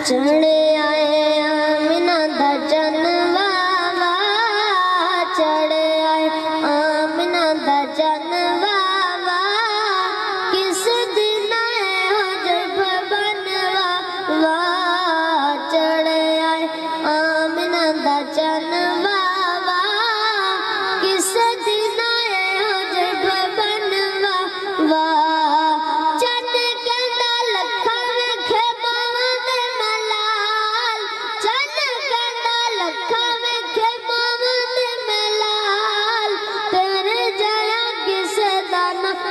चढ़े आए आमिना दा जनवा वा, चढ़े आए आमिना दा जनवा वा, किस दिन आए हजब बनवा वा, चढ़े आए आमिना दा जनवा वा, किस दिन आए हजब बनवा वा।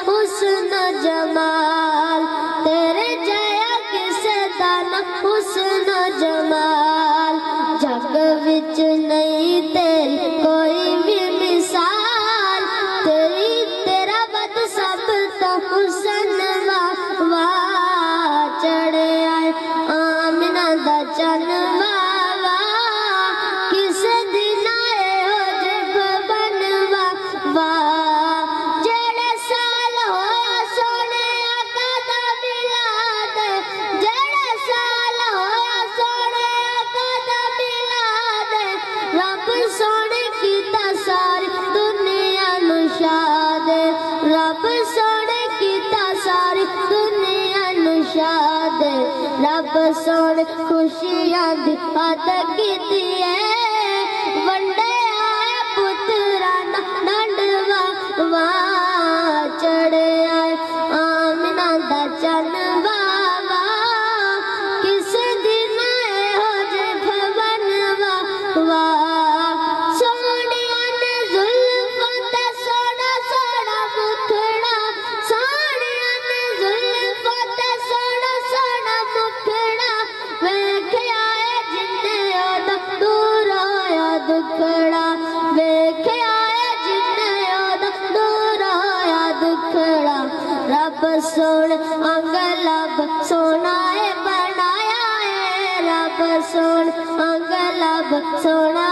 हुस्न जमाल तेरे जया किसे दाना हुस्न जमाल, जग विच नहीं तेरी कोई भी मिसाल, तेरा बद सब तो हुस्न वा वा। चढ़े आए आमिना दा जनवा वा, किस दिन आए हजब बनवा वा। सोने कीता सारी दुनिया नू शाद, रब सोने कीता सारी दुनिया नू शाद, रब सोने खुशियां दी हद कीती है, वंडे आए पुत्रा नंडवा वा। चढ़े आए आमिना दा जनवा वा, किस दिन आए हजब बनवा वा। दुखड़ा वेख आया जिन्ने ओदा दूर आया दुखड़ा, रब सोने अंग लब सोना है बनाया है, रब सोने अंग लब सोना